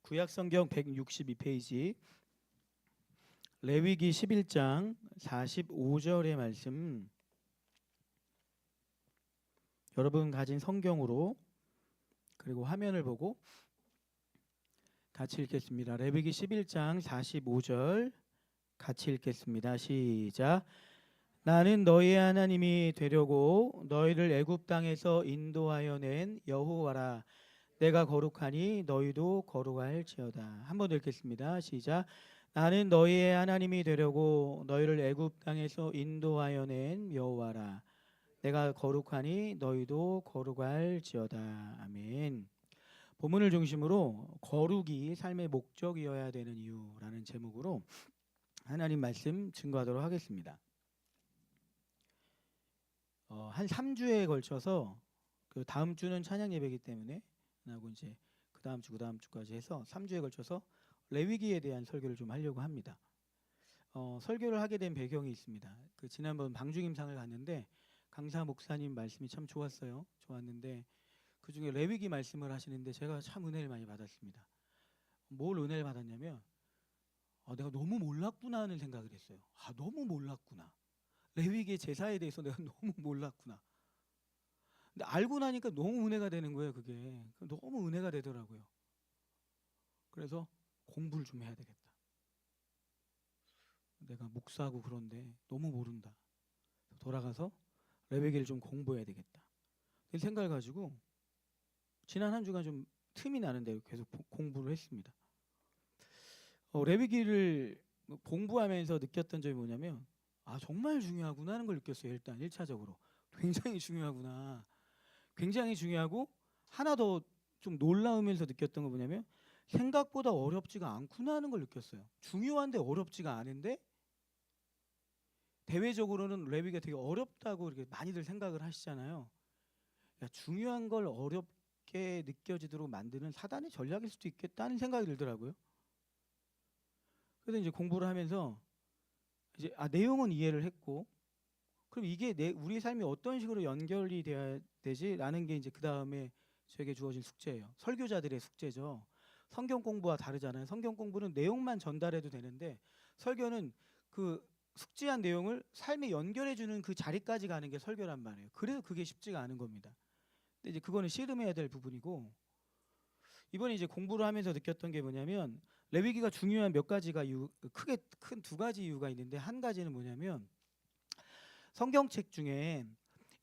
구약성경 162페이지 레위기 11장 45절의 말씀, 여러분 가진 성경으로 그리고 화면을 보고 같이 읽겠습니다. 레위기 11장 45절 같이 읽겠습니다. 시작. 나는 너희의 하나님이 되려고 너희를 애굽 땅에서 인도하여 낸 여호와라. 내가 거룩하니 너희도 거룩할지어다. 한 번 더 읽겠습니다. 시작. 나는 너희의 하나님이 되려고 너희를 애굽 땅에서 인도하여 낸 여호와라. 내가 거룩하니 너희도 거룩할지어다. 아멘. 본문을 중심으로 거룩이 삶의 목적이어야 되는 이유라는 제목으로 하나님 말씀 증거하도록 하겠습니다. 한 3주에 걸쳐서 그 다음 주는 찬양 예배이기 때문에 하고 이제 그 다음 주까지 해서 3주에 걸쳐서 레위기에 대한 설교를 좀 하려고 합니다. 설교를 하게 된 배경이 있습니다. 그 지난번 방중임상을 갔는데 강사 목사님 말씀이 참 좋았는데 그 중에 레위기 말씀을 하시는데 제가 참 은혜를 많이 받았습니다. 뭘 은혜를 받았냐면 내가 너무 몰랐구나 하는 생각을 했어요. 너무 몰랐구나. 레위기의 제사에 대해서 내가 너무 몰랐구나. 근데 알고 나니까 너무 은혜가 되는 거예요. 그게 너무 은혜가 되더라고요. 그래서 공부를 좀 해야 되겠다. 내가 목사하고 그런데 너무 모른다. 돌아가서 레위기를 좀 공부해야 되겠다. 이 생각을 가지고 지난 한 주간 좀 틈이 나는데 계속 공부를 했습니다. 레위기를 공부하면서 느꼈던 점이 뭐냐면 정말 중요하구나 하는 걸 느꼈어요. 일단 1차적으로 굉장히 중요하구나. 굉장히 중요하고 하나 더 좀 놀라우면서 느꼈던 건 뭐냐면 생각보다 어렵지가 않구나 하는 걸 느꼈어요. 중요한데 어렵지가 않은데 대외적으로는 레위기가 되게 어렵다고 이렇게 많이들 생각을 하시잖아요. 중요한 걸 어렵게 느껴지도록 만드는 사단의 전략일 수도 있겠다는 생각이 들더라고요. 그래서 이제 공부를 하면서 이제 내용은 이해를 했고 그럼 이게 우리 삶이 어떤 식으로 연결이 돼야 되지라는 게 이제 그 다음에 저에게 주어진 숙제예요. 설교자들의 숙제죠. 성경 공부와 다르잖아요. 성경 공부는 내용만 전달해도 되는데 설교는 그 숙지한 내용을 삶에 연결해 주는 그 자리까지 가는 게 설교란 말이에요. 그래서 그게 쉽지가 않은 겁니다. 근데 이제 그거는 씨름해야 될 부분이고 이번에 이제 공부를 하면서 느꼈던 게 뭐냐면 레위기가 중요한 몇 가지가 크게 큰 두 가지 이유가 있는데 한 가지는 뭐냐면 성경책 중에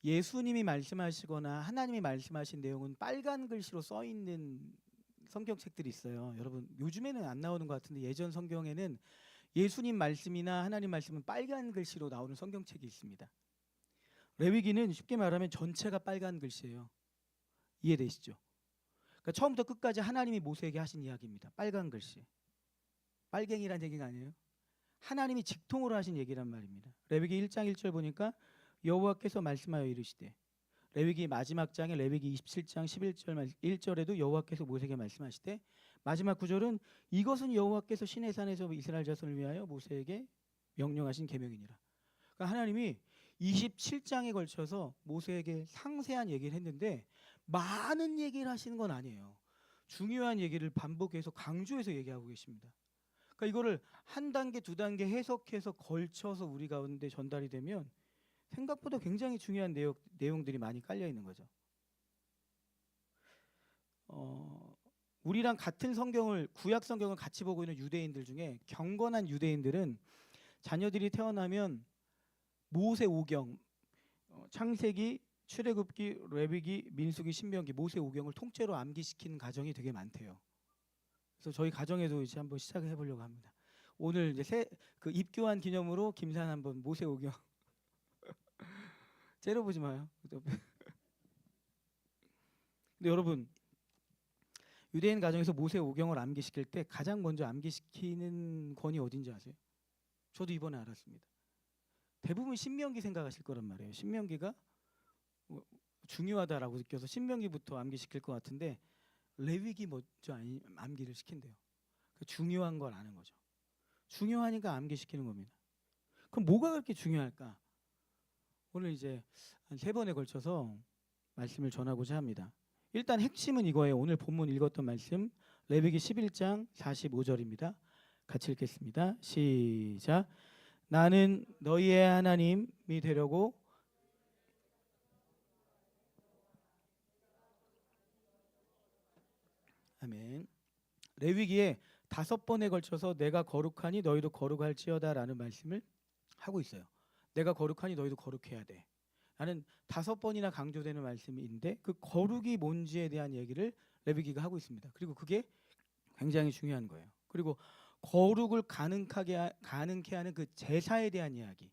예수님이 말씀하시거나 하나님이 말씀하신 내용은 빨간 글씨로 써 있는 성경책들이 있어요. 여러분 요즘에는 안 나오는 것 같은데 예전 성경에는 예수님 말씀이나 하나님 말씀은 빨간 글씨로 나오는 성경책이 있습니다. 레위기는 쉽게 말하면 전체가 빨간 글씨예요. 이해되시죠? 그러니까 처음부터 끝까지 하나님이 모세에게 하신 이야기입니다. 빨간 글씨. 빨갱이란 얘기가 아니에요. 하나님이 직통으로 하신 얘기란 말입니다. 레위기 1장 1절 보니까 여호와께서 말씀하여 이르시되, 레위기 마지막 장에 레위기 27장 11절 1절에도 여호와께서 모세에게 말씀하시되, 마지막 구절은 이것은 여호와께서 시내산에서 이스라엘 자손을 위하여 모세에게 명령하신 계명이니라. 그러니까 하나님이 27장에 걸쳐서 모세에게 상세한 얘기를 했는데 많은 얘기를 하시는 건 아니에요. 중요한 얘기를 반복해서 강조해서 얘기하고 계십니다. 그러니까 이거를 한 단계 두 단계 해석해서 걸쳐서 우리 가운데 전달이 되면 생각보다 굉장히 중요한 내용들이 많이 깔려 있는 거죠. 우리랑 같은 성경을 구약 성경을 같이 보고 있는 유대인들 중에 경건한 유대인들은 자녀들이 태어나면 모세 오경, 창세기, 출애굽기, 레위기, 민수기, 신명기, 모세 오경을 통째로 암기시키는 가정이 되게 많대요. 그래서 저희 가정에도 이제 한번 시작을 해보려고 합니다. 오늘 이제 그 입교한 기념으로 김산 한번 모세 오경 째려보지 마요. 근데 여러분 유대인 가정에서 모세 오경을 암기시킬 때 가장 먼저 암기시키는 권이 어딘지 아세요? 저도 이번에 알았습니다. 대부분 신명기 생각하실 거란 말이에요. 신명기가 중요하다라고 느껴서 신명기부터 암기시킬 것 같은데 레위기 먼저 암기를 시킨대요. 중요한 걸 아는 거죠. 중요하니까 암기시키는 겁니다. 그럼 뭐가 그렇게 중요할까? 오늘 이제 한 3번에 걸쳐서 말씀을 전하고자 합니다. 일단 핵심은 이거예요. 오늘 본문 읽었던 말씀 레위기 11장 45절입니다. 같이 읽겠습니다. 시작. 나는 너희의 하나님이 되려고 아멘. 레위기에 5번에 걸쳐서 내가 거룩하니 너희도 거룩할지어다라는 말씀을 하고 있어요. 내가 거룩하니 너희도 거룩해야 돼. 나는 5번이나 강조되는 말씀인데 그 거룩이 뭔지에 대한 얘기를 레위기가 하고 있습니다. 그리고 그게 굉장히 중요한 거예요. 그리고 거룩을 가능케 하는 그 제사에 대한 이야기,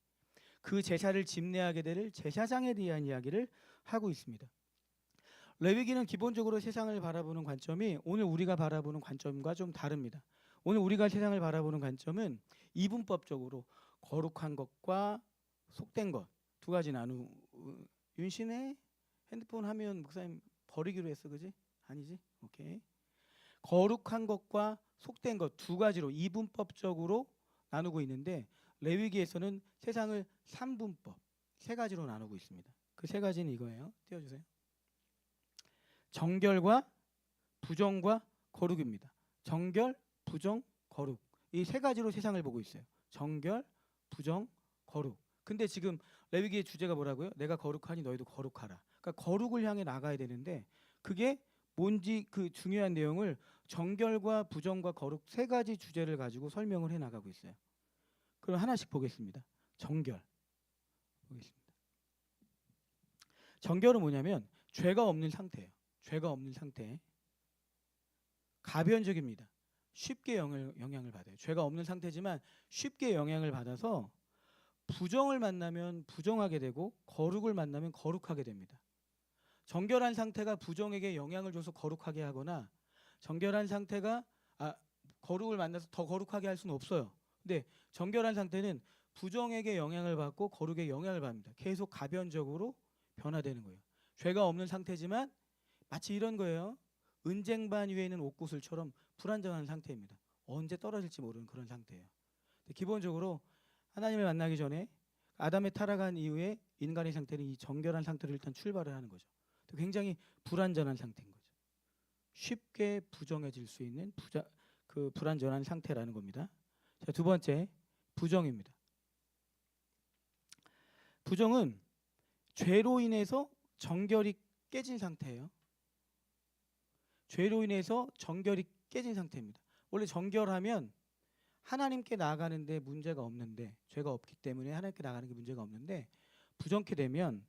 그 제사를 집례하게 될 제사장에 대한 이야기를 하고 있습니다. 레위기는 기본적으로 세상을 바라보는 관점이 오늘 우리가 바라보는 관점과 좀 다릅니다. 오늘 우리가 세상을 바라보는 관점은 이분법적으로 거룩한 것과 속된 것 두 가지 윤신의 핸드폰 하면 목사님 버리기로 했어, 그지? 아니지? 오케이. 거룩한 것과 속된 것 두 가지로 이분법적으로 나누고 있는데 레위기에서는 세상을 3분법 세 가지로 나누고 있습니다. 그 세 가지는 이거예요. 띄워주세요. 정결과 부정과 거룩입니다. 정결, 부정, 거룩. 이 세 가지로 세상을 보고 있어요. 정결, 부정, 거룩. 근데 지금 레위기의 주제가 뭐라고요? 내가 거룩하니 너희도 거룩하라. 그러니까 거룩을 향해 나가야 되는데 그게 뭔지 그 중요한 내용을 정결과 부정과 거룩 세 가지 주제를 가지고 설명을 해 나가고 있어요. 그럼 하나씩 보겠습니다. 정결 보겠습니다. 정결은 뭐냐면 죄가 없는 상태예요. 죄가 없는 상태. 가변적입니다. 쉽게 영향을 받아요. 죄가 없는 상태지만 쉽게 영향을 받아서 부정을 만나면 부정하게 되고 거룩을 만나면 거룩하게 됩니다. 정결한 상태가 부정에게 영향을 줘서 거룩하게 하거나 정결한 상태가 거룩을 만나서 더 거룩하게 할 수는 없어요. 근데 정결한 상태는 부정에게 영향을 받고 거룩에 영향을 받습니다. 계속 가변적으로 변화되는 거예요. 죄가 없는 상태지만 마치 이런 거예요. 은쟁반 위에 있는 옥구슬처럼 불안정한 상태입니다. 언제 떨어질지 모르는 그런 상태예요. 기본적으로 하나님을 만나기 전에 아담의 타락한 이후에 인간의 상태는 이 정결한 상태로 일단 출발을 하는 거죠. 굉장히 불안전한 상태인 거죠. 쉽게 부정해질 수 있는 그 불안전한 상태라는 겁니다. 자, 두 번째 부정입니다. 부정은 죄로 인해서 정결이 깨진 상태예요. 죄로 인해서 정결이 깨진 상태입니다. 원래 정결하면 하나님께 나아가는데 문제가 없는데 죄가 없기 때문에 하나님께 나가는 게 문제가 없는데 부정케 되면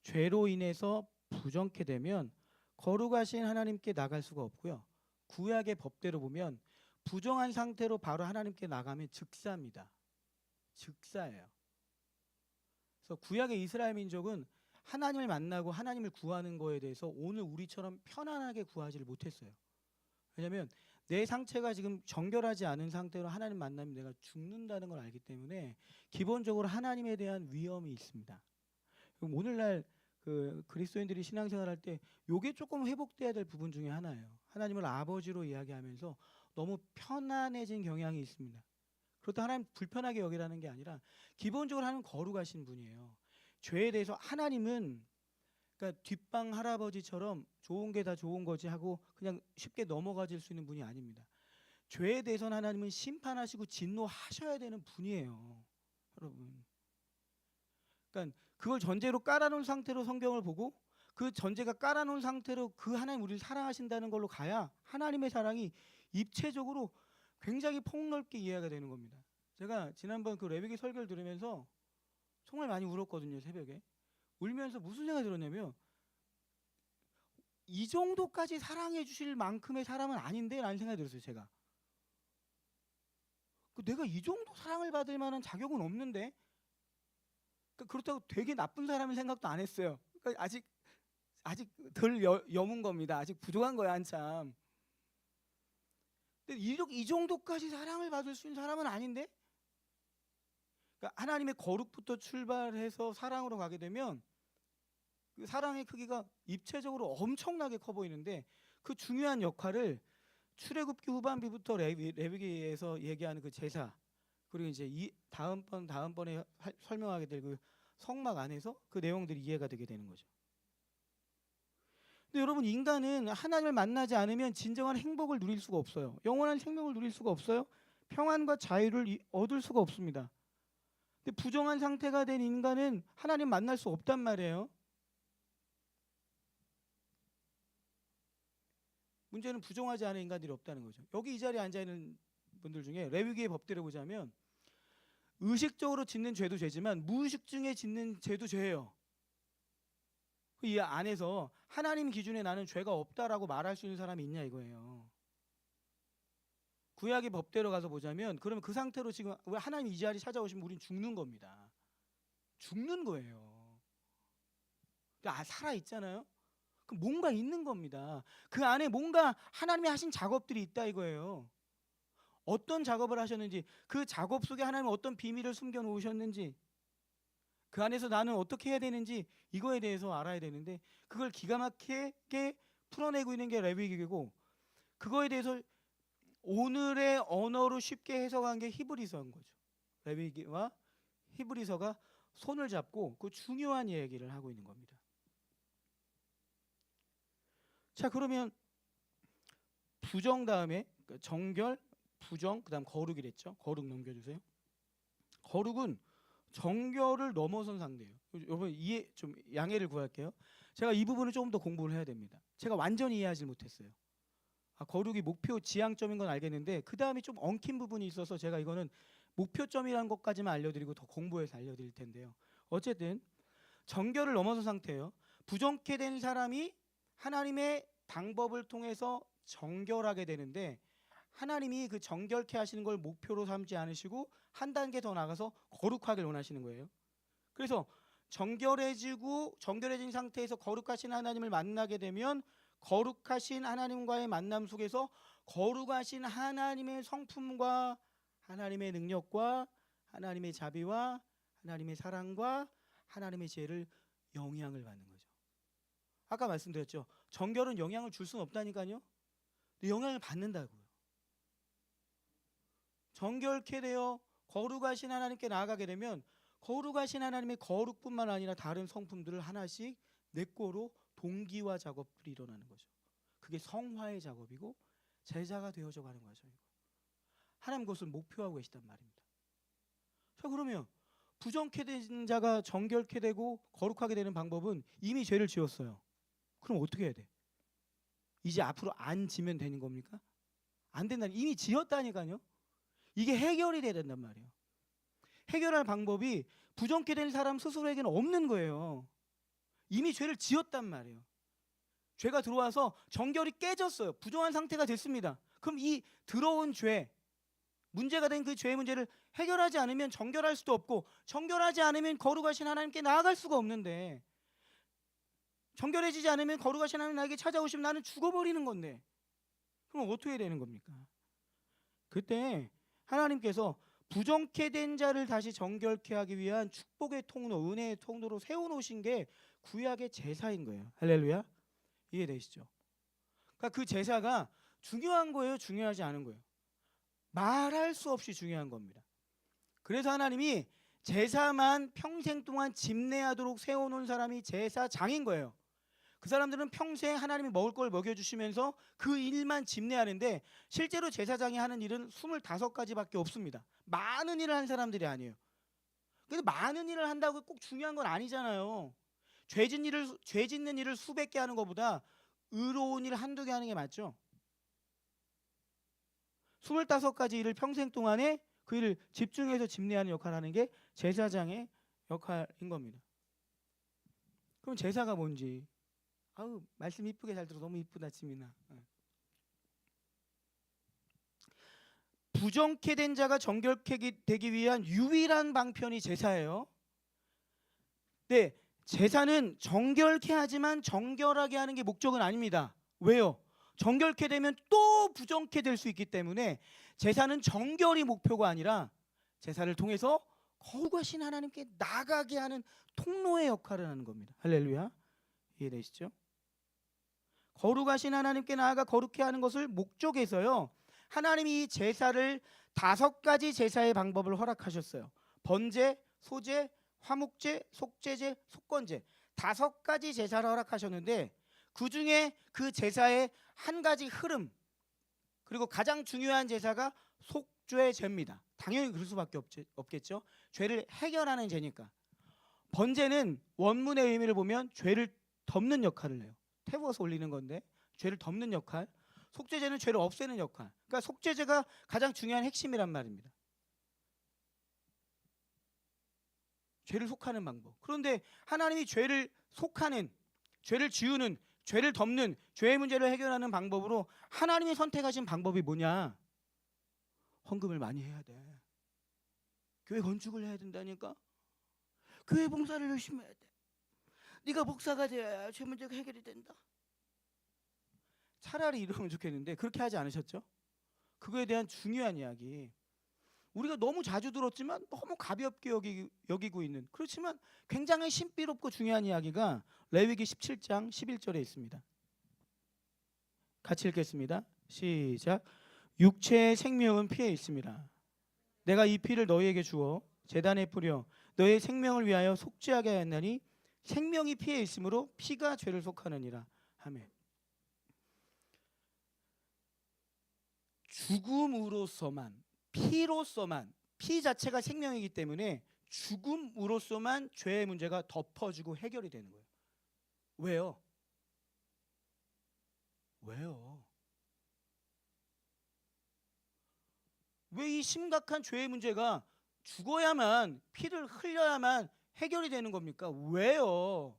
죄로 인해서 부정케 되면 거룩하신 하나님께 나갈 수가 없고요. 구약의 법대로 보면 부정한 상태로 바로 하나님께 나가면 즉사입니다. 즉사예요. 그래서 구약의 이스라엘 민족은 하나님을 만나고 하나님을 구하는 거에 대해서 오늘 우리처럼 편안하게 구하지를 못했어요. 왜냐하면 내 상태가 지금 정결하지 않은 상태로 하나님 만나면 내가 죽는다는 걸 알기 때문에 기본적으로 하나님에 대한 위험이 있습니다. 그럼 오늘날 그 그리스도인들이 신앙생활할 때 이게 조금 회복돼야 될 부분 중에 하나예요. 하나님을 아버지로 이야기하면서 너무 편안해진 경향이 있습니다. 그렇다고 하나님 불편하게 여기라는 게 아니라 기본적으로 하나님 거룩하신 분이에요. 죄에 대해서 하나님은 그러니까 뒷방 할아버지처럼 좋은 게 다 좋은 거지 하고 그냥 쉽게 넘어가질 수 있는 분이 아닙니다. 죄에 대해서는 하나님은 심판하시고 진노하셔야 되는 분이에요. 여러분. 그러니까 그걸 전제로 깔아놓은 상태로 성경을 보고 그 전제가 깔아놓은 상태로 그 하나님 우리를 사랑하신다는 걸로 가야 하나님의 사랑이 입체적으로 굉장히 폭넓게 이해가 되는 겁니다. 제가 지난번 그 레위기 설교를 들으면서 정말 많이 울었거든요. 새벽에. 울면서 무슨 생각이 들었냐면 이 정도까지 사랑해 주실 만큼의 사람은 아닌데 라는 생각이 들었어요. 제가. 내가 이 정도 사랑을 받을 만한 자격은 없는데 그렇다고 되게 나쁜 사람인 생각도 안 했어요. 그러니까 아직 덜 여문 겁니다. 아직 부족한 거야 한참. 근데 이 정도까지 사랑을 받을 수 있는 사람은 아닌데 그러니까 하나님의 거룩부터 출발해서 사랑으로 가게 되면 그 사랑의 크기가 입체적으로 엄청나게 커 보이는데 그 중요한 역할을 출애굽기 후반기부터 레위기에서 얘기하는 그 제사 그리고 이제 이 다음번에 설명하게 될 그 성막 안에서 그 내용들이 이해가 되게 되는 거죠. 근데 여러분, 인간은 하나님을 만나지 않으면 진정한 행복을 누릴 수가 없어요. 영원한 생명을 누릴 수가 없어요. 평안과 자유를 얻을 수가 없습니다. 근데 부정한 상태가 된 인간은 하나님 만날 수 없단 말이에요. 문제는 부정하지 않은 인간들이 없다는 거죠. 여기 이 자리에 앉아있는 분들 중에 레위기의 법대로 보자면 의식적으로 짓는 죄도 죄지만 무의식 중에 짓는 죄도 죄예요. 이 안에서 하나님 기준에 나는 죄가 없다라고 말할 수 있는 사람이 있냐 이거예요. 구약의 법대로 가서 보자면 그러면 그 상태로 지금 왜 하나님 이 자리 찾아오시면 우린 죽는 겁니다. 죽는 거예요. 살아 있잖아요. 그럼 뭔가 있는 겁니다. 그 안에 뭔가 하나님이 하신 작업들이 있다 이거예요. 어떤 작업을 하셨는지, 그 작업 속에 하나님은 어떤 비밀을 숨겨 놓으셨는지, 그 안에서 나는 어떻게 해야 되는지 이거에 대해서 알아야 되는데 그걸 기가 막히게 풀어내고 있는 게 레위기고, 그거에 대해서 오늘의 언어로 쉽게 해석한 게 히브리서인 거죠. 레위기와 히브리서가 손을 잡고 그 중요한 얘기를 하고 있는 겁니다. 자, 그러면 부정 다음에 정결, 부정, 그 다음 거룩이랬죠. 거룩 넘겨주세요. 거룩은 정결을 넘어선 상태예요. 여러분 이해 좀 양해를 구할게요. 제가 이 부분을 조금 더 공부를 해야 됩니다. 제가 완전히 이해하지 못했어요. 거룩이 목표 지향점인 건 알겠는데 그 다음에 좀 엉킨 부분이 있어서 제가 이거는 목표점이라는 것까지만 알려드리고 더 공부해서 알려드릴 텐데요. 어쨌든 정결을 넘어선 상태예요. 부정케 된 사람이 하나님의 방법을 통해서 정결하게 되는데 하나님이 그 정결케 하시는 걸 목표로 삼지 않으시고 한 단계 더 나가서 거룩하길 원하시는 거예요. 그래서 정결해진 상태에서 거룩하신 하나님을 만나게 되면 거룩하신 하나님과의 만남 속에서 거룩하신 하나님의 성품과 하나님의 능력과 하나님의 자비와 하나님의 사랑과 하나님의 지혜를 영향을 받는 거죠. 아까 말씀드렸죠. 정결은 영향을 줄 수는 없다니까요. 근데 영향을 받는다고요. 정결케 되어 거룩하신 하나님께 나아가게 되면 거룩하신 하나님의 거룩뿐만 아니라 다른 성품들을 하나씩 내꼬로 동기화 작업들이 일어나는 거죠. 그게 성화의 작업이고 제자가 되어져 가는 과정이고 하나님 그것을 목표하고 계시단 말입니다. 자, 그러면 부정케 된 자가 정결케 되고 거룩하게 되는 방법은 이미 죄를 지었어요. 그럼 어떻게 해야 돼? 이제 앞으로 안 지면 되는 겁니까? 안 된다니. 이미 지었다니까요. 이게 해결이 돼야 된단 말이에요. 해결할 방법이 부정케 된 사람 스스로에게는 없는 거예요. 이미 죄를 지었단 말이에요. 죄가 들어와서 정결이 깨졌어요. 부정한 상태가 됐습니다. 그럼 이 들어온 죄, 문제가 된 그 죄의 문제를 해결하지 않으면 정결할 수도 없고 정결하지 않으면 거룩하신 하나님께 나아갈 수가 없는데 정결해지지 않으면 거룩하신 하나님 나에게 찾아오시면 나는 죽어버리는 건데 그럼 어떻게 해야 되는 겁니까? 그때 하나님께서 부정케 된 자를 다시 정결케 하기 위한 축복의 통로, 은혜의 통로로 세워놓으신 게 구약의 제사인 거예요. 할렐루야. 이해되시죠? 그러니까 그 제사가 중요한 거예요? 중요하지 않은 거예요? 말할 수 없이 중요한 겁니다. 그래서 하나님이 제사만 평생 동안 집례하도록 세워놓은 사람이 제사장인 거예요. 그 사람들은 평생 하나님이 먹을 걸 먹여주시면서 그 일만 집례하는데 실제로 제사장이 하는 일은 25가지밖에 없습니다. 많은 일을 한 사람들이 아니에요. 근데 많은 일을 한다고 꼭 중요한 건 아니잖아요. 죄 짓는 일을 수백 개 하는 것보다 의로운 일 한두 개 하는 게 맞죠. 25가지 일을 평생 동안에 그 일을 집중해서 집례하는 역할을 하는 게 제사장의 역할인 겁니다. 그럼 제사가 뭔지 말씀 이쁘게 잘 들어. 너무 이쁘다 지민아. 부정케 된 자가 정결케 되기 위한 유일한 방편이 제사예요. 네, 제사는 정결케 하지만 정결하게 하는 게 목적은 아닙니다. 왜요? 정결케 되면 또 부정케 될 수 있기 때문에 제사는 정결이 목표가 아니라 제사를 통해서 거룩하신 하나님께 나가게 하는 통로의 역할을 하는 겁니다. 할렐루야. 이해되시죠? 거룩하신 하나님께 나아가 거룩해 하는 것을 목적에서요 하나님이 제사를 5가지 제사의 방법을 허락하셨어요. 번제, 소제, 화목제, 속죄제, 속건제 5가지 제사를 허락하셨는데 그 중에 그 제사의 한 가지 흐름, 그리고 가장 중요한 제사가 속죄제입니다. 당연히 그럴 수밖에 없겠죠. 죄를 해결하는 제니까. 번제는 원문의 의미를 보면 죄를 덮는 역할을 해요. 태워서 올리는 건데 죄를 덮는 역할. 속죄제는 죄를 없애는 역할. 그러니까 속죄제가 가장 중요한 핵심이란 말입니다. 죄를 속하는 방법. 그런데 하나님이 죄를 속하는, 죄를 지우는, 죄를 덮는, 죄의 문제를 해결하는 방법으로 하나님이 선택하신 방법이 뭐냐? 헌금을 많이 해야 돼. 교회 건축을 해야 된다니까. 교회 봉사를 열심히 해야 돼. 네가 목사가 돼야 죄 문제가 해결이 된다. 차라리 이러면 좋겠는데 그렇게 하지 않으셨죠? 그거에 대한 중요한 이야기. 우리가 너무 자주 들었지만 너무 가볍게 여기고 있는, 그렇지만 굉장히 신비롭고 중요한 이야기가 레위기 17장 11절에 있습니다. 같이 읽겠습니다. 시작. 육체의 생명은 피에 있습니다. 내가 이 피를 너희에게 주어 제단에 뿌려 너의 생명을 위하여 속죄하게 하였나니 생명이 피에 있으므로 피가 죄를 속하느니라. 아멘. 죽음으로서만, 피로서만, 피 자체가 생명이기 때문에 죽음으로서만 죄의 문제가 덮어지고 해결이 되는 거예요. 왜요? 왜요? 왜 이 심각한 죄의 문제가 죽어야만, 피를 흘려야만 해결이 되는 겁니까? 왜요?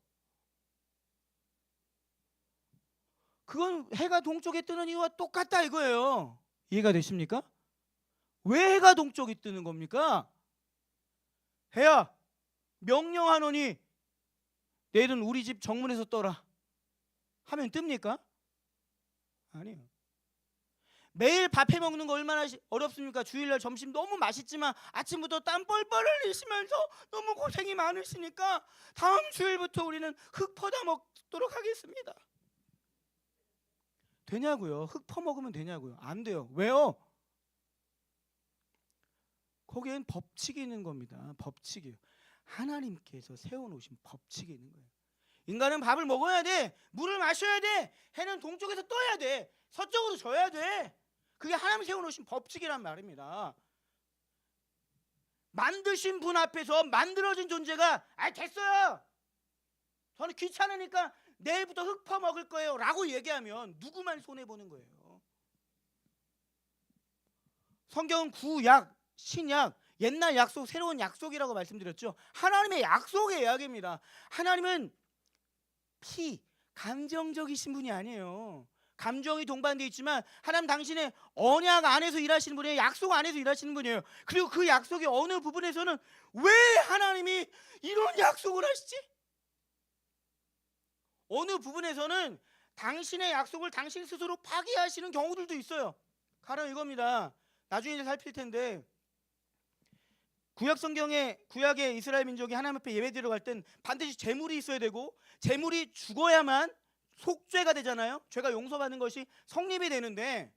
그건 해가 동쪽에 뜨는 이유와 똑같다 이거예요. 이해가 되십니까? 왜 해가 동쪽에 뜨는 겁니까? 해야 명령하노니 내일은 우리 집 정문에서 떠라 하면 뜹니까? 아니에요. 매일 밥 해 먹는 거 얼마나 어렵습니까? 주일날 점심 너무 맛있지만 아침부터 땀 뻘뻘 흘리시면서 너무 고생이 많으시니까 다음 주일부터 우리는 흙 퍼다 먹도록 하겠습니다. 되냐고요? 흙 퍼먹으면 되냐고요? 안 돼요. 왜요? 거기엔 법칙이 있는 겁니다. 법칙이에요. 하나님께서 세워놓으신 법칙이 있는 거예요. 인간은 밥을 먹어야 돼. 물을 마셔야 돼. 해는 동쪽에서 떠야 돼. 서쪽으로 져야 돼. 그게 하나님 세워놓으신 법칙이란 말입니다. 만드신 분 앞에서 만들어진 존재가 됐어요. 저는 귀찮으니까 내일부터 흙 퍼먹을 거예요 라고 얘기하면 누구만 손해보는 거예요. 성경은 구약, 신약, 옛날 약속, 새로운 약속이라고 말씀드렸죠. 하나님의 약속의 이야기입니다. 하나님은 감정적이신 분이 아니에요. 감정이 동반되어 있지만 하나님 당신의 언약 안에서 일하시는 분이에요. 약속 안에서 일하시는 분이에요. 그리고 그 약속의 어느 부분에서는 왜 하나님이 이런 약속을 하시지? 어느 부분에서는 당신의 약속을 당신 스스로 파기하시는 경우들도 있어요. 가령 이겁니다. 나중에 이제 살필 텐데 구약 성경에, 구약의 이스라엘 민족이 하나님 앞에 예배드리러 갈 땐 반드시 제물이 있어야 되고 제물이 죽어야만 속죄가 되잖아요. 죄가 용서받는 것이 성립이 되는데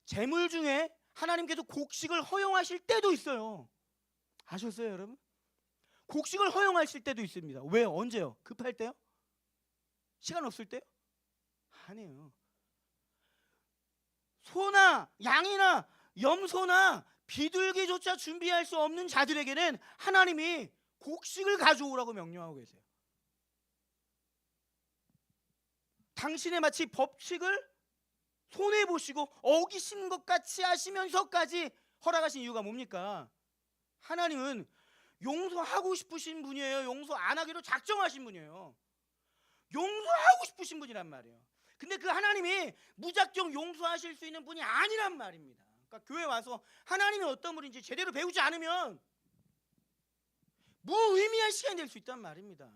제물 중에 하나님께서 곡식을 허용하실 때도 있어요. 아셨어요 여러분? 곡식을 허용하실 때도 있습니다. 왜요? 언제요? 급할 때요? 시간 없을 때요? 아니에요. 소나 양이나 염소나 비둘기조차 준비할 수 없는 자들에게는 하나님이 곡식을 가져오라고 명령하고 계세요. 당신의 마치 법칙을 손해보시고 어기신 것 같이 하시면서까지 허락하신 이유가 뭡니까? 하나님은 용서하고 싶으신 분이에요. 용서 안 하기로 작정하신 분이에요. 용서하고 싶으신 분이란 말이에요. 근데 그 하나님이 무작정 용서하실 수 있는 분이 아니란 말입니다. 그러니까 교회 와서 하나님이 어떤 분인지 제대로 배우지 않으면 무의미한 시간이 될 수 있단 말입니다.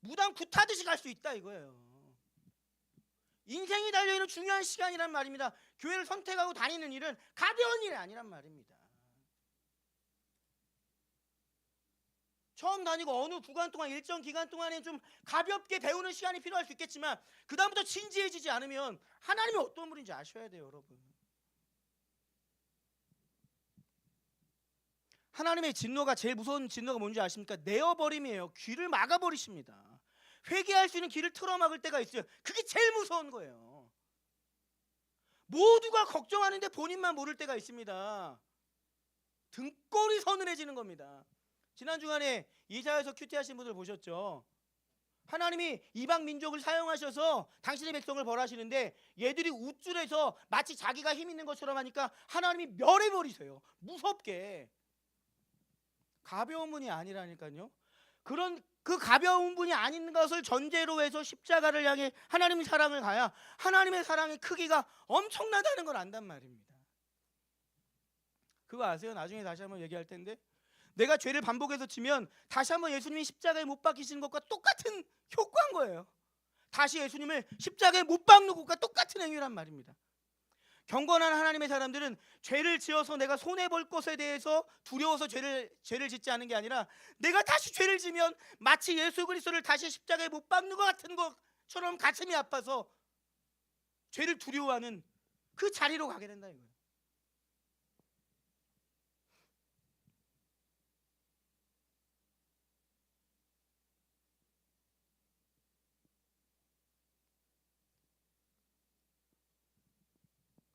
무당 굿하듯이 갈 수 있다 이거예요. 인생이 달려있는 중요한 시간이란 말입니다. 교회를 선택하고 다니는 일은 가벼운 일이 아니란 말입니다. 처음 다니고 어느 구간 동안 일정 기간 동안에 좀 가볍게 배우는 시간이 필요할 수 있겠지만 그 다음부터 진지해지지 않으면 하나님이 어떤 분인지 아셔야 돼요 여러분. 하나님의 진노가 제일 무서운 진노가 뭔지 아십니까? 내어버림이에요. 귀를 막아버리십니다. 회개할 수 있는 길을 틀어막을 때가 있어요. 그게 제일 무서운 거예요. 모두가 걱정하는데 본인만 모를 때가 있습니다. 등골이 서늘해지는 겁니다. 지난 주간에 이사야서 큐티하신 분들 보셨죠? 하나님이 이방 민족을 사용하셔서 당신의 백성을 벌하시는데 얘들이 우쭐해서 마치 자기가 힘 있는 것처럼 하니까 하나님이 멸해버리세요. 무섭게. 가벼운 분이 아니라니까요. 그런 그 가벼운 분이 아닌 것을 전제로 해서 십자가를 향해 하나님의 사랑을 가야 하나님의 사랑의 크기가 엄청나다는 걸 안단 말입니다. 그거 아세요? 나중에 다시 한번 얘기할 텐데, 내가 죄를 반복해서 치면 다시 한번 예수님이 십자가에 못 박히시는 것과 똑같은 효과인 거예요. 다시 예수님을 십자가에 못 박는 것과 똑같은 행위란 말입니다. 경건한 하나님의 사람들은 죄를 지어서 내가 손해볼 것에 대해서 두려워서 죄를 짓지 않은 게 아니라, 내가 다시 죄를 지면 마치 예수 그리스도를 다시 십자가에 못 박는 것 같은 것처럼 가슴이 아파서 죄를 두려워하는 그 자리로 가게 된다 이거예요.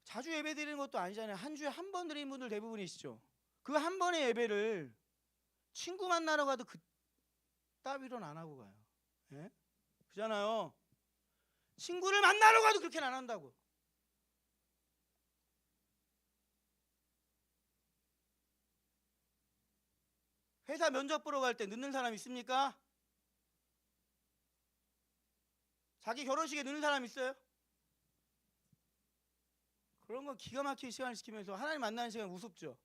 자주 예배 드리는 것도 아니잖아요. 한 주에 한 번 드리는 분들 대부분이시죠. 그 한 번의 예배를 친구 만나러 가도 그 따위로는 안 하고 가요. 예? 그잖아요. 친구를 만나러 가도 그렇게는 안 한다고. 회사 면접 보러 갈 때 늦는 사람 있습니까? 자기 결혼식에 늦는 사람 있어요? 그런 건 기가 막히게 시간을 지키면서 하나님 만나는 시간 우습죠.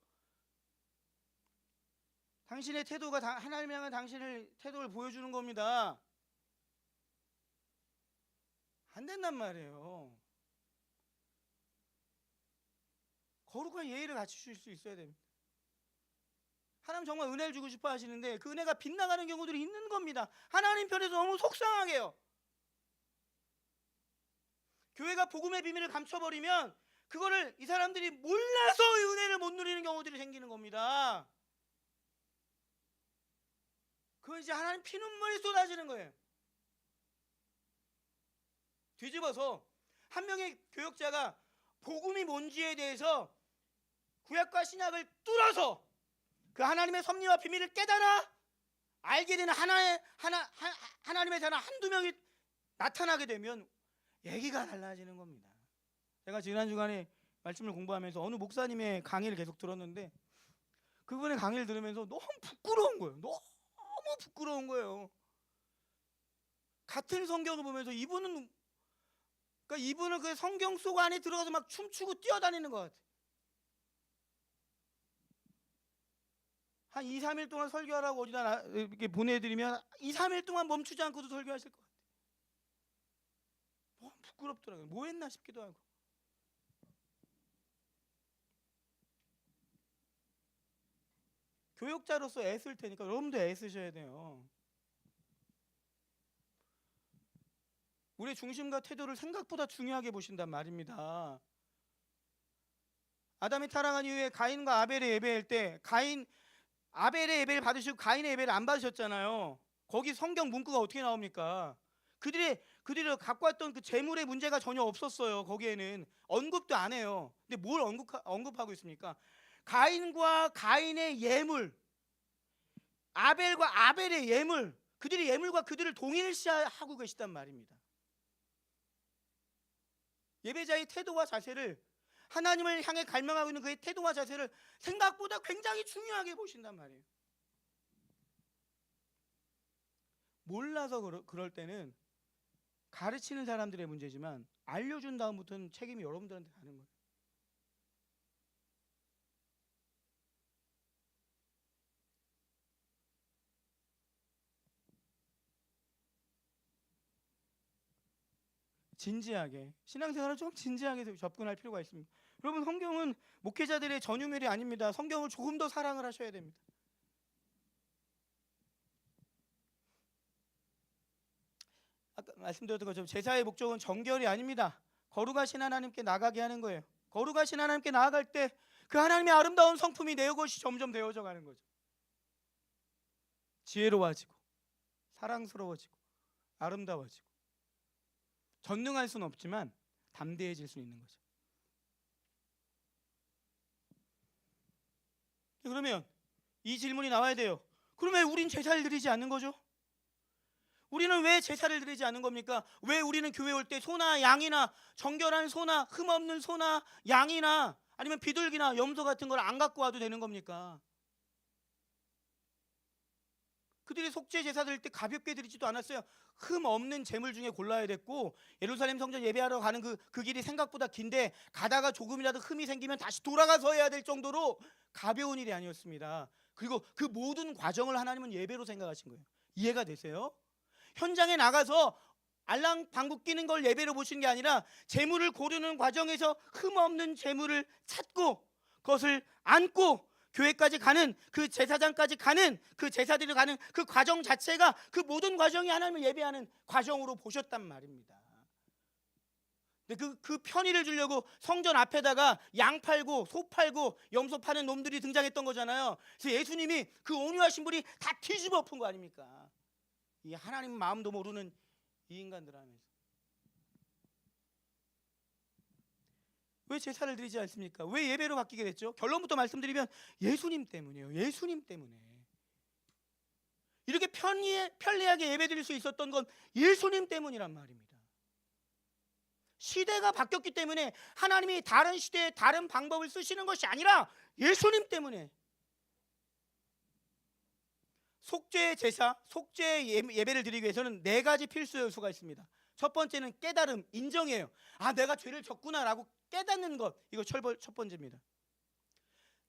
당신의 태도가 하나님 향한 당신의 태도를 보여주는 겁니다. 안 된단 말이에요. 거룩한 예의를 갖추실 수 있어야 됩니다. 하나님 정말 은혜를 주고 싶어 하시는데 그 은혜가 빗나가는 경우들이 있는 겁니다. 하나님 편에서 너무 속상하게요. 교회가 복음의 비밀을 감춰버리면 그거를 이 사람들이 몰라서 은혜를 못 누리는 경우들이 생기는 겁니다. 그건 이제 하나님 피눈물이 쏟아지는 거예요. 뒤집어서 한 명의 교역자가 복음이 뭔지에 대해서 구약과 신약을 뚫어서 그 하나님의 섭리와 비밀을 깨달아 알게 되는 하나님의 사람 한두 명이 나타나게 되면 얘기가 달라지는 겁니다. 제가 지난 주간에 말씀을 공부하면서 어느 목사님의 강의를 계속 들었는데 그분의 강의를 들으면서 너무 부끄러운 거예요. 너무 부끄러운 거예요. 같은 성경을 보면서 이분은 그 성경 속 안에 들어가서 막 춤추고 뛰어다니는 것 같아요. 한 2, 3일 동안 설교하라고 어디다 이렇게 보내드리면 2, 3일 동안 멈추지 않고도 설교하실 것 같아요. 너무 부끄럽더라고요. 뭐 했나 싶기도 하고. 교육자로서 애쓸 테니까 여러분도 애쓰셔야 돼요. 우리의 중심과 태도를 생각보다 중요하게 보신단 말입니다. 아담이 타락한 이후에 가인과 아벨의 예배할 때 아벨의 예배를 받으시고 가인의 예배를 안 받으셨잖아요. 거기 성경 문구가 어떻게 나옵니까? 그들이 갖고 왔던 그 재물의 문제가 전혀 없었어요. 거기에는 언급도 안 해요. 근데 뭘 언급하고 있습니까? 가인과 가인의 예물, 아벨과 아벨의 예물, 그들이 예물과 그들을 동일시하고 계시단 말입니다. 예배자의 태도와 자세를, 하나님을 향해 갈망하고 있는 그의 태도와 자세를 생각보다 굉장히 중요하게 보신단 말이에요. 몰라서 그럴 때는 가르치는 사람들의 문제지만 알려준 다음부터는 책임이 여러분들한테 가는 거예요. 진지하게, 신앙생활을 좀 진지하게 접근할 필요가 있습니다. 여러분, 성경은 목회자들의 전유물이 아닙니다. 성경을 조금 더 사랑을 하셔야 됩니다. 아까 말씀드렸던 것처럼 제사의 목적은 정결이 아닙니다. 거룩하신 하나님께 나가게 하는 거예요. 거룩하신 하나님께 나아갈 때 그 하나님의 아름다운 성품이 내 것이 점점 되어져 가는 거죠. 지혜로워지고 사랑스러워지고 아름다워지고 전능할 수는 없지만 담대해질 수 있는 거죠. 그러면 이 질문이 나와야 돼요. 그러면 우린 제사를 드리지 않는 거죠? 우리는 왜 제사를 드리지 않는 겁니까? 왜 우리는 교회 올 때 소나 양이나 정결한 소나 흠없는 소나 양이나 아니면 비둘기나 염소 같은 걸 안 갖고 와도 되는 겁니까? 그들이 속죄 제사 드릴 때 가볍게 드리지도 않았어요. 흠 없는 제물 중에 골라야 됐고, 예루살렘 성전 예배하러 가는 그 길이 생각보다 긴데 가다가 조금이라도 흠이 생기면 다시 돌아가서 해야 될 정도로 가벼운 일이 아니었습니다. 그리고 그 모든 과정을 하나님은 예배로 생각하신 거예요. 이해가 되세요? 현장에 나가서 알랑 방구 끼는 걸 예배로 보시는 게 아니라 제물을 고르는 과정에서 흠 없는 제물을 찾고 그것을 안고 교회까지 가는, 그 제사장까지 가는, 그 제사드리러 가는 그 과정 자체가 그 모든 과정이 하나님을 예배하는 과정으로 보셨단 말입니다. 근데 그 편의를 주려고 성전 앞에다가 양 팔고 소 팔고 염소 파는 놈들이 등장했던 거잖아요. 그래서 예수님이 그 온유하신 분이 다 뒤집어 엎은 거 아닙니까? 이 하나님 마음도 모르는 이 인간들 하면서 왜 제사를 드리지 않습니까? 왜 예배로 바뀌게 됐죠? 결론부터 말씀드리면 예수님 때문이에요. 예수님 때문에. 이렇게 편리하게 예배 드릴 수 있었던 건 예수님 때문이란 말입니다. 시대가 바뀌었기 때문에 하나님이 다른 시대에 다른 방법을 쓰시는 것이 아니라 예수님 때문에. 속죄 제사, 속죄 예배를 드리기 위해서는 4가지 필수 요소가 있습니다. 첫 번째는 깨달음, 인정이에요. 아, 내가 죄를 졌구나라고 깨닫는 것, 이거 첫 번째입니다.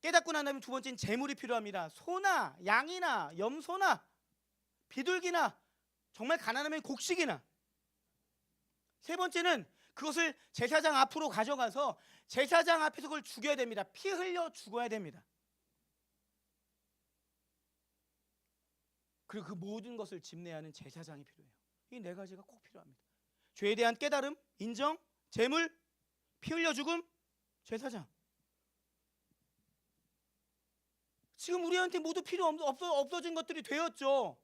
깨닫고 난 다음에 두 번째는 제물이 필요합니다. 소나 양이나 염소나 비둘기나 정말 가난하면 곡식이나. 세 번째는 그것을 제사장 앞으로 가져가서 제사장 앞에서 그걸 죽여야 됩니다. 피 흘려 죽어야 됩니다. 그리고 그 모든 것을 집례하는 제사장이 필요해요. 이 4가지가 꼭 필요합니다. 죄에 대한 깨달음, 인정, 제물, 피 흘려 죽음, 제사장. 지금 우리한테 모두 필요 없어진 것들이 되었죠.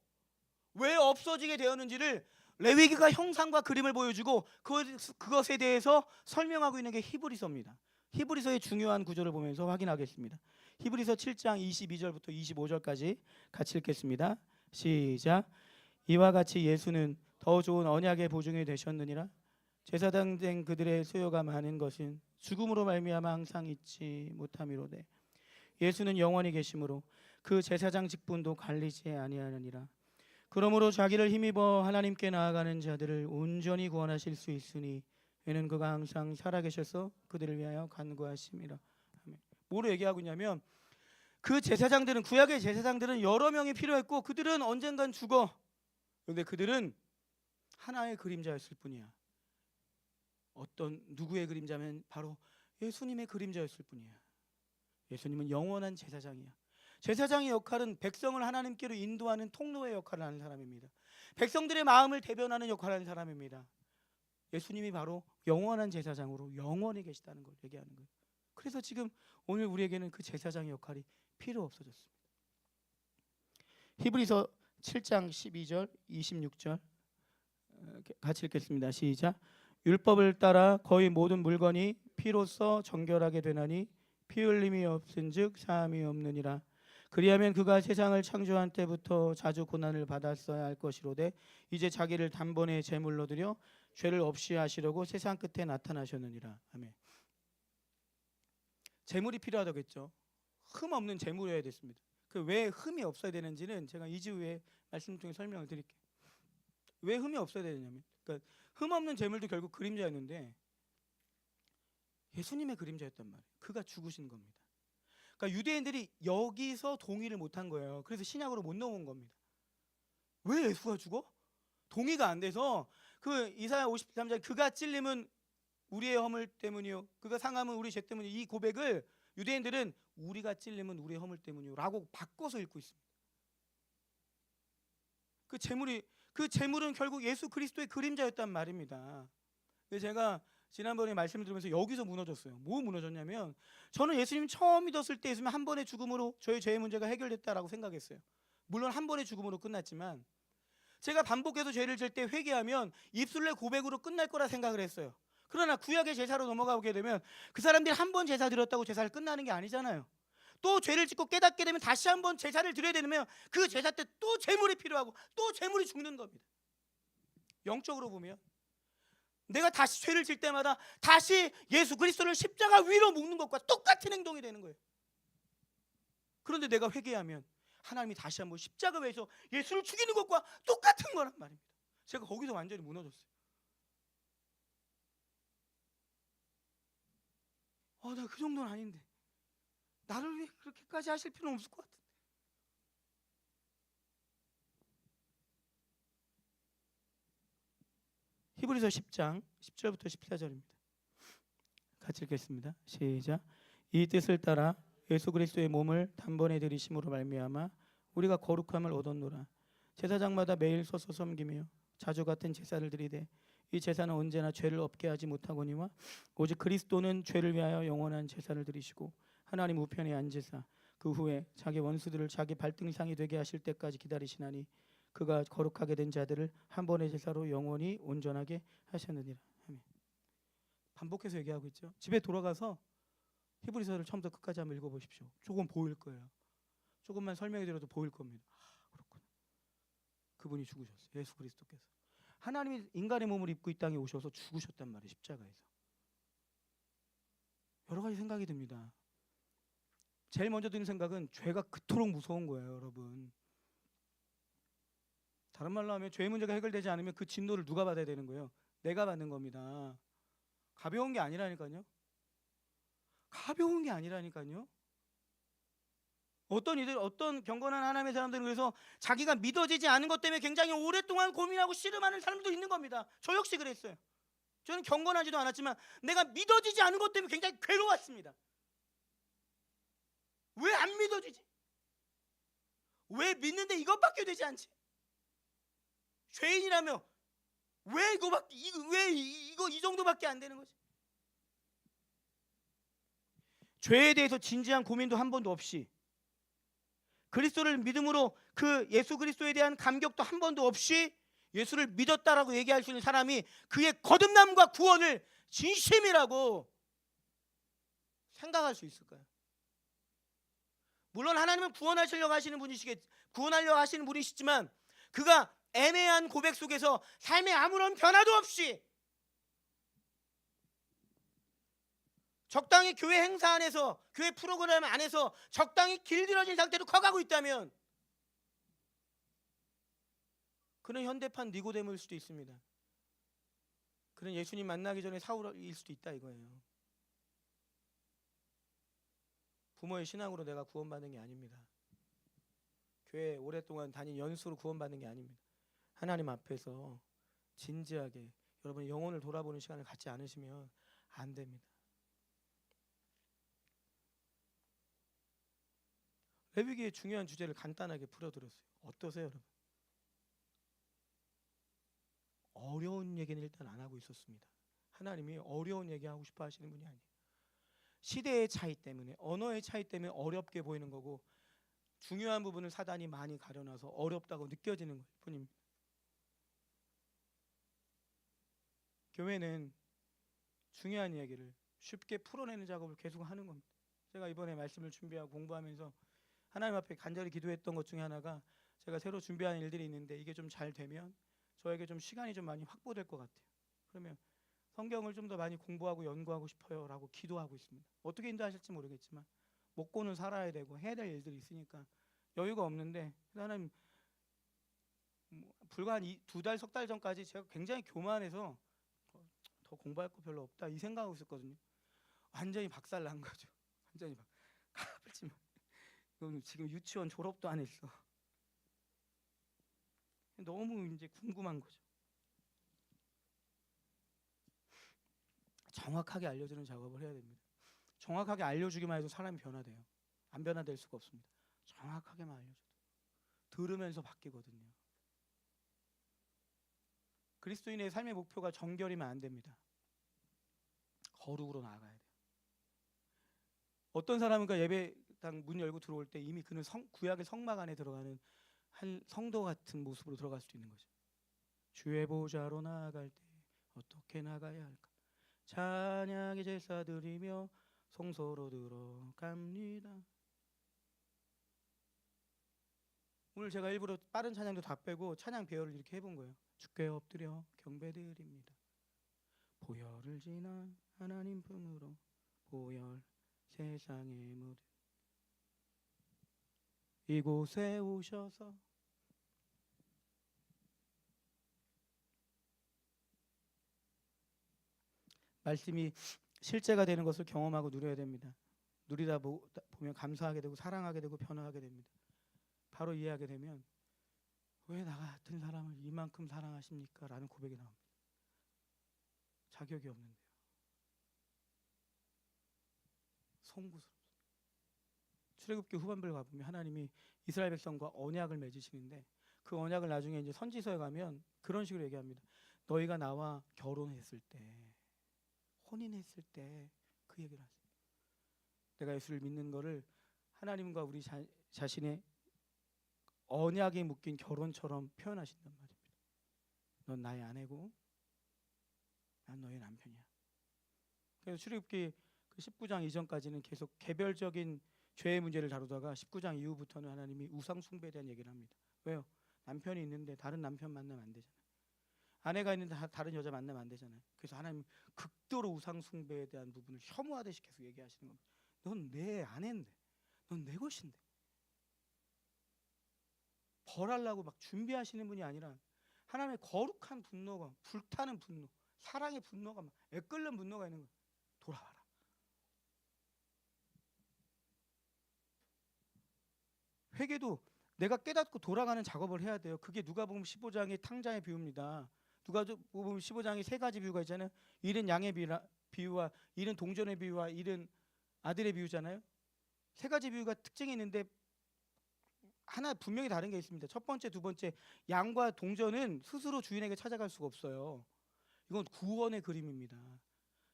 왜 없어지게 되었는지를 레위기가 형상과 그림을 보여주고 그것에 대해서 설명하고 있는 게 히브리서입니다. 히브리서의 중요한 구절을 보면서 확인하겠습니다. 히브리서 7장 22절부터 25절까지 같이 읽겠습니다. 시작. 이와 같이 예수는 더 좋은 언약의 보증이 되셨느니라. 제사장 된 그들의 수요가 많은 것은 죽음으로 말미암아 항상 잊지 못함이로되 예수는 영원히 계심으로 그 제사장 직분도 갈리지 아니하느니라. 그러므로 자기를 힘입어 하나님께 나아가는 자들을 온전히 구원하실 수 있으니 이는 그가 항상 살아계셔서 그들을 위하여 간구하심이라. 뭐로 얘기하고 있냐면 그 제사장들은, 구약의 제사장들은 여러 명이 필요했고 그들은 언젠간 죽어. 그런데 그들은 하나의 그림자였을 뿐이야. 어떤 누구의 그림자면 바로 예수님의 그림자였을 뿐이야. 예수님은 영원한 제사장이야. 제사장의 역할은 백성을 하나님께로 인도하는 통로의 역할을 하는 사람입니다. 백성들의 마음을 대변하는 역할을 하는 사람입니다. 예수님이 바로 영원한 제사장으로 영원히 계시다는 걸 얘기하는 거예요. 그래서 지금 오늘 우리에게는 그 제사장의 역할이 필요 없어졌습니다. 히브리서 7장 12절 26절 같이 읽겠습니다. 시작. 율법을 따라 거의 모든 물건이 피로써 정결하게 되나니 피 흘림이 없은즉 사함이 없느니라. 그리하면 그가 세상을 창조한 때부터 자주 고난을 받았어야 할 것이로되 이제 자기를 단번에 제물로 드려 죄를 없이 하시려고 세상 끝에 나타나셨느니라. 아멘. 제물이 필요하다겠죠. 흠 없는 제물이어야 됐습니다. 그 왜 흠이 없어야 되는지는 제가 2주 후에 말씀 통해 설명을 드릴게요. 왜 흠이 없어야 되냐면, 그러니까 흠 없는 제물도 결국 그림자였는데 예수님의 그림자였단 말이에요. 그가 죽으신 겁니다. 그러니까 유대인들이 여기서 동의를 못한 거예요. 그래서 신약으로 못 넘어온 겁니다. 왜 예수가 죽어? 동의가 안 돼서 그 이사야 53장 그가 찔림은 우리의 허물 때문이요 그가 상함은 우리 죄 때문이요, 이 고백을 유대인들은 우리가 찔림은 우리의 허물 때문이요 라고 바꿔서 읽고 있습니다. 그 제물은 결국 예수 그리스도의 그림자였단 말입니다. 근데 제가 지난번에 말씀을 들으면서 여기서 무너졌어요. 뭐 무너졌냐면, 저는 예수님 처음 믿었을 때 예수님 한 번의 죽음으로 저의 죄의 문제가 해결됐다라고 생각했어요. 물론 한 번의 죽음으로 끝났지만 제가 반복해서 죄를 질 때 회개하면 입술내 고백으로 끝날 거라 생각을 했어요. 그러나 구약의 제사로 넘어가게 되면 그 사람들이 한 번 제사 드렸다고 제사를 끝나는 게 아니잖아요. 또 죄를 짓고 깨닫게 되면 다시 한번 제사를 드려야 되면 그 제사 때 또 제물이 필요하고 또 제물이 죽는 겁니다. 영적으로 보면 내가 다시 죄를 질 때마다 다시 예수 그리스도를 십자가 위로 묶는 것과 똑같은 행동이 되는 거예요. 그런데 내가 회개하면 하나님이 다시 한번 십자가 위에서 예수를 죽이는 것과 똑같은 거란 말입니다. 제가 거기서 완전히 무너졌어요. 나 그 정도는 아닌데 나를 위해 그렇게까지 하실 필요는 없을 것 같은데. 히브리서 10장 10절부터 14절입니다. 같이 읽겠습니다. 시작. 이 뜻을 따라 예수 그리스도의 몸을 단번에 들이심으로 말미암아 우리가 거룩함을 얻었노라. 제사장마다 매일 서서 섬기며 자주 같은 제사를 드리되 이 제사는 언제나 죄를 없게 하지 못하거니와 오직 그리스도는 죄를 위하여 영원한 제사를 드리시고 하나님 우편에 앉으사 그 후에 자기 원수들을 자기 발등상이 되게 하실 때까지 기다리시나니 그가 거룩하게 된 자들을 한 번의 제사로 영원히 온전하게 하셨느니라. 반복해서 얘기하고 있죠. 집에 돌아가서 히브리서를 처음부터 끝까지 한번 읽어보십시오. 조금 보일 거예요. 조금만 설명해 드려도 보일 겁니다. 그렇구나. 그분이 죽으셨어요. 예수 그리스도께서 하나님이 인간의 몸을 입고 이 땅에 오셔서 죽으셨단 말이에요. 십자가에서. 여러 가지 생각이 듭니다. 제일 먼저 드는 생각은 죄가 그토록 무서운 거예요, 여러분. 다른 말로 하면 죄의 문제가 해결되지 않으면 그 진노를 누가 받아야 되는 거예요? 내가 받는 겁니다. 가벼운 게 아니라니까요. 가벼운 게 아니라니까요. 어떤 경건한 하나님의 사람들은 그래서 자기가 믿어지지 않은 것 때문에 굉장히 오랫동안 고민하고 씨름하는 사람도 있는 겁니다. 저 역시 그랬어요. 저는 경건하지도 않았지만 내가 믿어지지 않은 것 때문에 굉장히 괴로웠습니다. 왜 안 믿어지지? 왜 믿는데 이것밖에 되지 않지? 죄인이라며 왜 이거 이 정도밖에 안 되는 거지? 죄에 대해서 진지한 고민도 한 번도 없이, 그리스도를 믿음으로 그 예수 그리스도에 대한 감격도 한 번도 없이 예수를 믿었다라고 얘기할 수 있는 사람이 그의 거듭남과 구원을 진심이라고 생각할 수 있을까요? 물론 하나님은 구원하려고 하시는 분이시지만 그가 애매한 고백 속에서 삶에 아무런 변화도 없이 적당히 교회 행사 안에서, 교회 프로그램 안에서 적당히 길들여진 상태로 커가고 있다면 그는 현대판 니고데모일 수도 있습니다. 그는 예수님 만나기 전에 사울일 수도 있다 이거예요. 부모의 신앙으로 내가 구원받는 게 아닙니다. 교회 오랫동안 다닌 연수로 구원받는 게 아닙니다. 하나님 앞에서 진지하게 여러분의 영혼을 돌아보는 시간을 갖지 않으시면 안 됩니다. 레위기의 중요한 주제를 간단하게 풀어드렸어요. 어떠세요, 여러분? 어려운 얘기는 일단 안 하고 있었습니다. 하나님이 어려운 얘기하고 싶어 하시는 분이 아니에요. 시대의 차이 때문에, 언어의 차이 때문에 어렵게 보이는 거고 중요한 부분을 사단이 많이 가려놔서 어렵다고 느껴지는 것 뿐입니다. 교회는 중요한 이야기를 쉽게 풀어내는 작업을 계속 하는 겁니다. 제가 이번에 말씀을 준비하고 공부하면서 하나님 앞에 간절히 기도했던 것 중에 하나가, 제가 새로 준비하는 일들이 있는데 이게 좀 잘 되면 저에게 좀 시간이 좀 많이 확보될 것 같아요. 그러면 성경을 좀 더 많이 공부하고 연구하고 싶어요 라고 기도하고 있습니다. 어떻게 인도하실지 모르겠지만 먹고는 살아야 되고 해야 될 일들이 있으니까 여유가 없는데, 하나님 불과 한 2달, 석 달 전까지 제가 굉장히 교만해서 더 공부할 거 별로 없다 이 생각하고 있었거든요. 완전히 박살 난 거죠. 완전히 가불지만 그럼 지금 유치원 졸업도 안 했어. 너무 이제 궁금한 거죠. 정확하게 알려주는 작업을 해야 됩니다. 정확하게 알려주기만 해도 사람이 변화돼요. 안 변화될 수가 없습니다. 정확하게만 알려줘도 들으면서 바뀌거든요. 그리스도인의 삶의 목표가 정결이면 안 됩니다. 거룩으로 나아가야 돼요. 어떤 사람은 예배당 문 열고 들어올 때 이미 그는 구약의 성막 안에 들어가는 한 성도 같은 모습으로 들어갈 수도 있는 거죠. 주의 보좌로 나아갈 때 어떻게 나가야 할까? 찬양의 제사 드리며 성소로 들어갑니다. 오늘 제가 일부러 빠른 찬양도 다 빼고 찬양 배열을 이렇게 해본 거예요. 주께 엎드려 경배드립니다. 보혈을 지나 하나님 품으로 보혈 세상의 모든 이곳에 오셔서 말씀이 실제가 되는 것을 경험하고 누려야 됩니다. 누리다 보면 감사하게 되고 사랑하게 되고 변화하게 됩니다. 바로 이해하게 되면 왜 나 같은 사람을 이만큼 사랑하십니까? 라는 고백이 나옵니다. 자격이 없는데요. 송구스럽습니다. 출애굽기 후반부를 가보면 하나님이 이스라엘 백성과 언약을 맺으시는데 그 언약을 나중에 이제 선지서에 가면 그런 식으로 얘기합니다. 너희가 나와 결혼했을 때, 혼인했을 때 그 얘기를 하세요. 내가 예수를 믿는 거를 하나님과 우리 자신의 언약에 묶인 결혼처럼 표현하신단 말입니다. 넌 나의 아내고 난 너의 남편이야. 그래서 출애굽기 그 19장 이전까지는 계속 개별적인 죄의 문제를 다루다가 19장 이후부터는 하나님이 우상 숭배에 대한 얘기를 합니다. 왜요? 남편이 있는데 다른 남편 만나면 안 되잖아요. 아내가 있는데 다른 여자 만나면 안 되잖아요. 그래서 하나님 극도로 우상 숭배에 대한 부분을 혐오하듯이 계속 얘기하시는 겁니다. 넌 내 아내인데, 넌 내 것인데. 벌하려고 막 준비하시는 분이 아니라 하나님의 거룩한 분노가, 불타는 분노, 사랑의 분노가 막 애끓는 분노가 있는 거예요. 돌아와라. 회개도 내가 깨닫고 돌아가는 작업을 해야 돼요. 그게 누가복음 15장의 탕자의 비유입니다. 누가복음 15장에 세 가지 비유가 있잖아요. 잃은 양의 비유와 잃은 동전의 비유와 잃은 아들의 비유잖아요. 세 가지 비유가 특징이 있는데 하나 분명히 다른 게 있습니다. 첫 번째, 두 번째, 양과 동전은 스스로 주인에게 찾아갈 수가 없어요. 이건 구원의 그림입니다.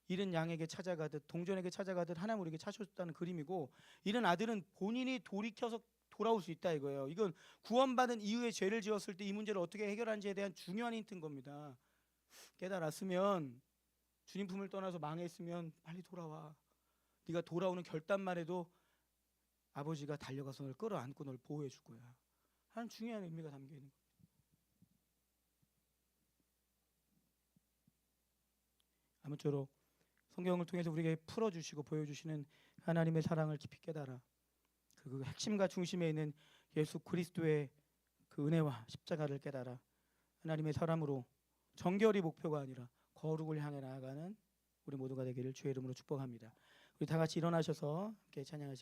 잃은 양에게 찾아가듯 동전에게 찾아가듯 하나님 우리에게 찾으셨다는 그림이고, 잃은 아들은 본인이 돌이켜서 돌아올 수 있다 이거예요. 이건 구원받은 이후에 죄를 지었을 때 이 문제를 어떻게 해결하는지에 대한 중요한 힌트인 겁니다. 깨달았으면, 주님 품을 떠나서 망했으면 빨리 돌아와. 네가 돌아오는 결단만 해도 아버지가 달려가서 널 끌어안고 널 보호해 줄 거야. 하는 중요한 의미가 담겨 있는 거예요. 아무쪼록 성경을 통해서 우리에게 풀어주시고 보여주시는 하나님의 사랑을 깊이 깨달아 그 핵심과 중심에 있는 예수 그리스도의 그 은혜와 십자가를 깨달아 하나님의 사람으로 정결이 목표가 아니라 거룩을 향해 나아가는 우리 모두가 되기를 주의 이름으로 축복합니다. 우리 다 같이 일어나셔서 함께 찬양하시겠습니다.